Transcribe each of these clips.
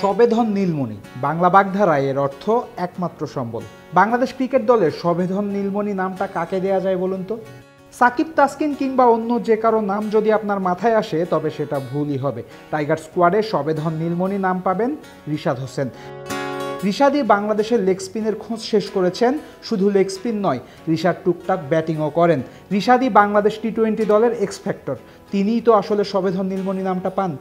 সবেধন নীলমণি বাংলা বাগধারায় এর অর্থ একমাত্র সম্বল। বাংলাদেশ ক্রিকেট দলের সবেধন নীলমণি নামটা কাকে দেয়া যায় বলুন তো? সাকিব, তাসকিন কিংবা অন্য যে কারো নাম যদি আপনার মাথায় আসে তবে সেটা ভুলই হবে। টাইগার স্কোয়াডে সবেধন নীলমণি নাম পাবেন রিশাদ হোসেন। রিশাদই বাংলাদেশের লেগ স্পিনের খোঁজ শেষ করেছেন। শুধু লেগ স্পিন নয়, রিশাদ টুকটাক ব্যাটিংও করেন। রিশাদই বাংলাদেশ টি-20 দলের এক্স ফ্যাক্টর। তিনিই তো আসলে সবেধন নীলমণি নামটা পান।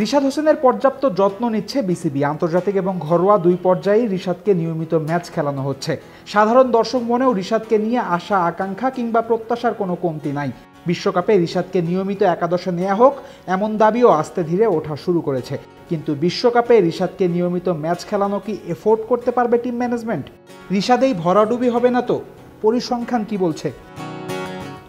রিশাদ হোসেনের পর্যাপ্ত যত্ন নিচ্ছে বিসিবি। আন্তর্জাতিক এবং ঘরোয়া দুই পর্যায়েই রিশাদকে নিয়মিত ম্যাচ খেলানো হচ্ছে। সাধারণ দর্শক মনেও রিশাদকে নিয়ে আশা আকাঙ্ক্ষা কিংবা প্রত্যাশার কোনো কমতি নাই। বিশ্বকাপে রিশাদকে নিয়মিত একাদশে নেওয়া হোক এমন দাবিও আস্তে ধীরে ওঠা শুরু করেছে। কিন্তু বিশ্বকাপে রিশাদকে নিয়মিত ম্যাচ খেলানো কি এফোর্ড করতে পারবে টিম ম্যানেজমেন্ট? রিশাদেই ভরাডুবি হবে না তো? পরিসংখ্যান কি বলছে?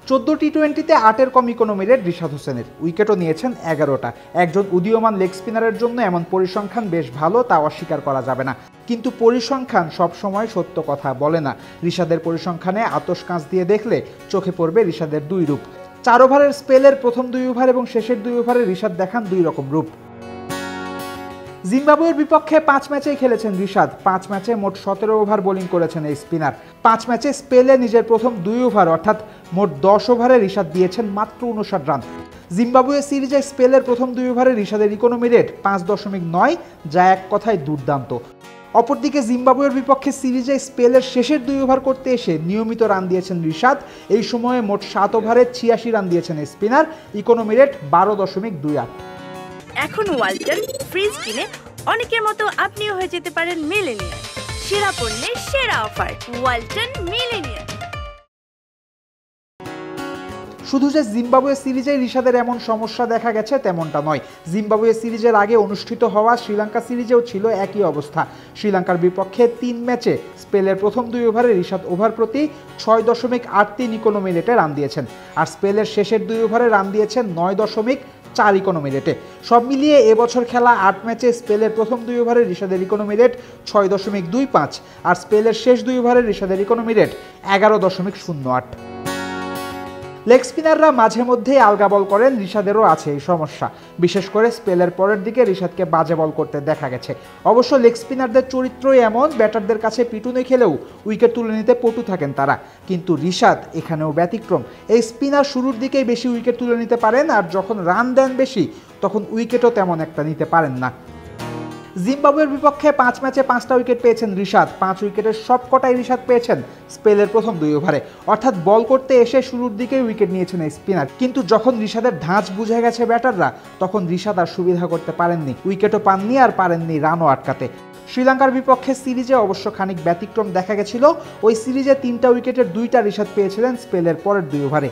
14 টি-20তে 8-এর কম ইকোনমি রেট রিশাদ হোসেনের। উইকেটও নিয়েছেন 11টা। একজন উদীয়মান লেগ স্পিনারের জন্য এমন পরিসংখ্যান বেশ ভালো, তাও অস্বীকার করা যাবে না। কিন্তু পরিসংখ্যান সবসময় সত্য কথা বলে না। রিশাদের পরিসংখ্যানে আতশ কাঁচ দিয়ে দেখলে চোখে পড়বে রিশাদের দুই রূপ। 4 ওভারের স্পেলের প্রথম 2 ওভার এবং শেষের 2 ওভারে রিশাদ দেখান দুই রকম রূপ। জিম্বাবুয়ের বিপক্ষে 5 ম্যাচেই খেলেছেন রিশাদ। 5 ম্যাচে মোট 17 ওভার বোলিং করেছেন এই স্পিনার। 5 ম্যাচে স্পেলে নিজের প্রথম 2 ওভার অর্থাৎ মোট 10 ওভারে রিশাদ দিয়েছেন মাত্র 59 রান। জিম্বাবুয়ে সিরিজে স্পেলের প্রথম 2 ওভারে রিশাদের ইকোনমি রেট 5.9, যা এক কথায় দুর্দান্ত। অপরদিকে জিম্বাবুয়ের বিপক্ষে সিরিজে স্পেলের শেষের 2 ওভার করতে এসে নিয়মিত রান দিয়েছেন রিশাদ। এই সময়ে মোট 7 ওভারে 86 রান দিয়েছেন এই স্পিনার। Economy rate 12.28। এখন ওয়ালটন ফ্রিজ কিনে অনেকের মতো আপনিও হয়ে যেতে পারেন মিলেনিয়ার। সেরা পণ্যের সেরা অফার, ওয়ালটন মিলেনিয়ার। শুধু যে জিম্বাবুয়ে সিরিজে রিশাদের এমন সমস্যা দেখা গেছে তেমনটা নয়। জিম্বাবুয়ে সিরিজের আগে অনুষ্ঠিত হওয়া শ্রীলঙ্কা সিরিজেও ছিল একই অবস্থা। শ্রীলঙ্কার বিপক্ষে 3 ম্যাচে স্পেলের প্রথম 2 ওভারে রিশাদ ওভার প্রতি 6.83 ইকোনমি রেটে রান দিয়েছেন। আর স্পেলের শেষের 2 ওভারে রান দিয়েছেন 9.4 ইকোনমি রেটে। সব মিলিয়ে এবছর খেলা 8 ম্যাচে স্পেলের প্রথম 2 ওভারে রিশাদের ইকোনমি রেট 6.25 আর স্পেলের শেষ 2 ওভারে রিশাদের ইকোনমি রেট 11.08। লেগ স্পিনাররা মাঝে মধ্যেই আলগা বল করেন, রিশাদেরও আছে এই সমস্যা। বিশেষ করে স্পেলের পরের দিকে রিশাদকে বাজে বল করতে দেখা গেছে। অবশ্য লেগ স্পিনারদের চরিত্রই এমন, ব্যাটারদের কাছে পিটুনে খেলেও উইকেট তুলে নিতে পটু থাকেন তারা। কিন্তু রিশাদ এখানেও ব্যতিক্রম। এই স্পিনার শুরুর দিকেই বেশি উইকেট তুলে নিতে পারেন, আর যখন রান দেন বেশি তখন উইকেটও তেমন একটা নিতে পারেন না। জিম্বাবুয়ের বিপক্ষে 5 ম্যাচে 5টা উইকেট পেয়েছেন রিশাদ। 5 উইকেটের সবকটাই রিশাদ পেয়েছেন স্পেলের প্রথম 2 ওভারে। অর্থাৎ বল করতে এসে শুরুর দিকেই উইকেট নিয়েছেন এই স্পিনার। কিন্তু যখন রিশাদের ধাঁচ বুঝে গেছে ব্যাটাররা, তখন রিশাদ আর সুবিধা করতে পারেননি। উইকেটও পাননি আর পারেননি রানও আটকাতে। শ্রীলঙ্কার বিপক্ষে সিরিজে অবশ্য খানিক ব্যতিক্রম দেখা গেছিল। ওই সিরিজে 3টা উইকেটের 2টা রিশাদ পেয়েছিলেন স্পেলের পরের 2 ওভারে।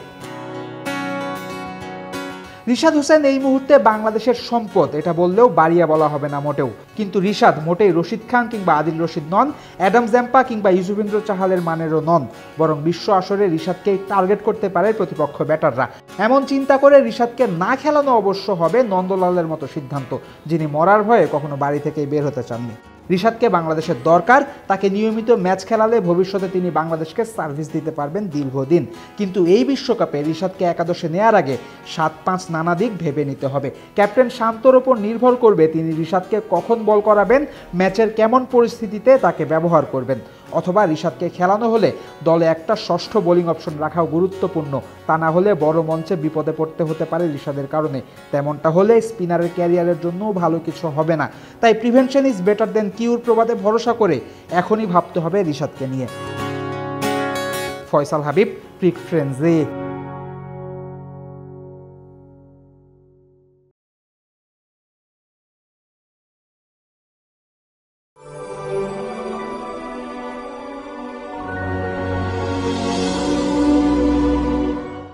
রিশাদ হোসেন এই মুহূর্তে বাংলাদেশের সম্পদ, এটা বললেও বাড়িয়ে বলা হবে না মোটেও। কিন্তু রিশাদ মোটেই রশিদ খান কিংবা আদিল রশিদ নন, অ্যাডাম জাম্পা কিংবা ইউজুবেন্দ্র চাহালের মানেরও নন। বরং বিশ্ব আসরে রিশাদকেই টার্গেট করতে পারে প্রতিপক্ষ ব্যাটাররা। এমন চিন্তা করে রিশাদকে না খেলানো অবশ্য হবে নন্দলালের মতো সিদ্ধান্ত, যিনি মরার ভয়ে কখনো বাড়ি থেকেই বের হতে চাননি। রিশাদকে বাংলাদেশের দরকার। তাকে নিয়মিত ম্যাচ খেলালে ভবিষ্যতে তিনি বাংলাদেশকে সার্ভিস দিতে পারবেন দীর্ঘদিন। কিন্তু এই বিশ্বকাপে রিশাদকে একাদশে নেয়ার আগে 7-5 নানা দিক ভেবে নিতে হবে। ক্যাপ্টেন শান্তর ওপর নির্ভর করবে তিনি রিশাদকে কখন বল করাবেন, ম্যাচের কেমন পরিস্থিতিতে তাকে ব্যবহার করবেন। অথবা রিশাদকে খেলানো হলে দলে একটা ষষ্ঠ বোলিং অপশন রাখাও গুরুত্বপূর্ণ। তা না হলে বড় মঞ্চে বিপদে পড়তে হতে পারে রিশাদের কারণে। তেমনটা হলে স্পিনারের ক্যারিয়ারের জন্যও ভালো কিছু হবে না। তাই প্রিভেনশন ইজ বেটার দেন কিউর প্রবাদে ভরসা করে এখনই ভাবতে হবে রিশাদকে নিয়ে। ফয়সাল হাবিব, ক্রিক ফ্রেন্ডজি।